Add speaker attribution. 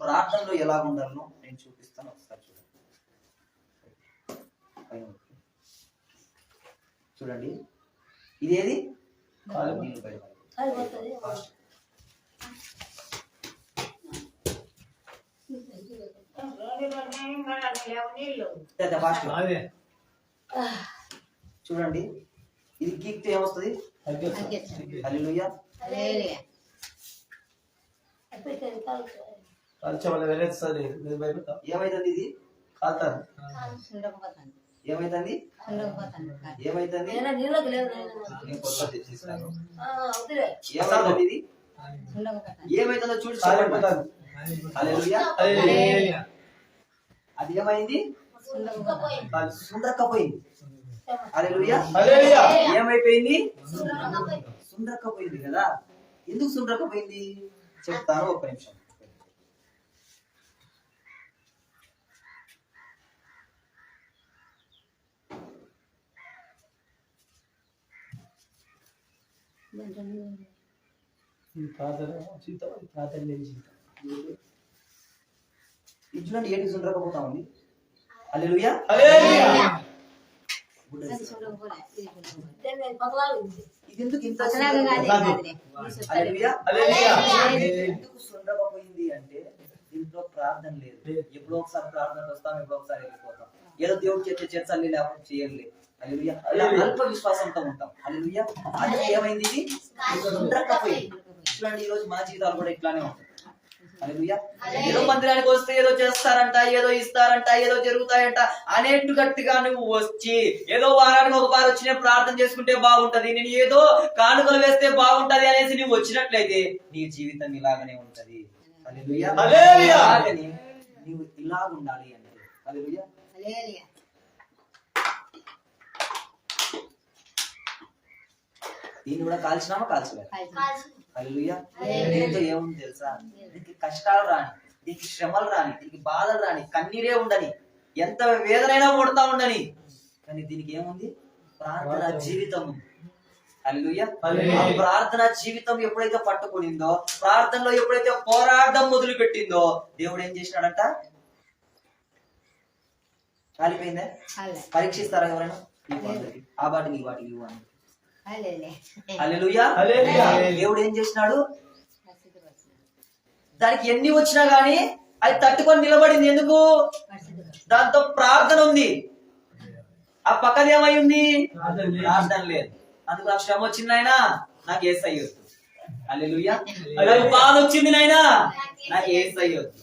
Speaker 1: ప్రార్థనలో ఎలా ఉండాలనో నేను చూపిస్తాను, ఒకసారి చూడండి. ఇదేది చూడండి, ఇది గీక్తే ఏమొస్తుంది? హల్లెలూయా. ఏమైతుంది? ఇది ఏమైతుంది? ఏమైతుంది? ఏమైతుంది? ఇది ఏమైతుందో చూసి హల్లెలూయా. అది ఏమైంది? సుండ్రక్కపోయింది. హల్లెలూయా. ఏమైపోయింది? సుండ్రక్కపోయింది కదా. ఎందుకు సుండ్రక్కపోయింది చెప్తాను, ఒక్క నిమిషం. చూడండి, ఏంటి సుండ్రకపోతా ఉంది. హల్లెలూయా. ఇది ఎందుకు ఇంత ఎందుకు సుండ్రకపోయింది అంటే దీంట్లో ప్రార్థన లేదు. ఎప్పుడో ఒకసారి ప్రార్థనకు వస్తాం, ఎప్పుడో ఒకసారి వెళ్ళిపోతాం. ఏదో దేవుడు చేర్చాలి, లేకపోతే చేయాలి. హల్లెలూయా. అల్ప విశ్వాసంతో ఉంటాం. హల్లెలూయా. అది ఏమైంది? ఇది సుండ్రకపోయింది. చూడండి, ఈ రోజు మా జీవితాలు కూడా ఇట్లానే ఉంటాయి. హల్లెలూయా. ఏదో మందిరానికి వస్తే ఏదో చేస్తారంట, ఏదో ఇస్తారంట, ఏదో జరుగుతాయంట అనేట్టు గట్టిగా నువ్వు వచ్చి ఏదో వారానికి ఒకసారి వచ్చి నేను ప్రార్థన చేసుకుంటే బాగుంటది, నేను ఏదో కానుకలు వేస్తే బాగుంటది అనేసి నువ్వు వచ్చినట్లయితే నీ జీవితం ఇలాగనే ఉంటది. హల్లెలూయా. నీవు ఇలా ఉండాలి అంటే. హల్లెలూయా. దీన్ని కూడా కాల్చినామా? కాల్చలేదు. హల్లెలూయా. దీంతో ఏముంది తెలుసా? దీనికి కష్టాలు రాని, దీనికి శ్రమలు రాని, దీనికి బాధలు రాని, కన్నీరే ఉండని, ఎంత వేదనైనా పడుతా ఉండని, కానీ దీనికి ఏముంది? ప్రార్థన జీవితం ఉంది. హల్లెలూయా. ఆ ప్రార్థన జీవితం ఎప్పుడైతే పట్టుకునిందో, ప్రార్థనలో ఎప్పుడైతే పోరాటం మొదలు పెట్టిందో, దేవుడు ఏం చేసినాడంట? కాలిపోయిందా? పరీక్షిస్తారా ఎవరైనా? ఆ బాటికి ఈ బాటికి ఇవ్వండి. హల్లెలూయా. దేవుడు ఏం చేసినాడు? దానికి ఎన్ని వచ్చినా గానీ అది తట్టుకొని నిలబడింది. ఎందుకు? దాంతో ప్రార్థన ఉంది. ఆ పక్కది ఏమై ఉంది? ప్రార్థన లేదు. అందుకు నాకు శ్రమ వచ్చింది నాయనా, నాకు యేసయ్య వద్దు. హల్లెలూయా. నాకు బాధ వచ్చింది నాయనా, నాకు యేసయ్య వద్దు.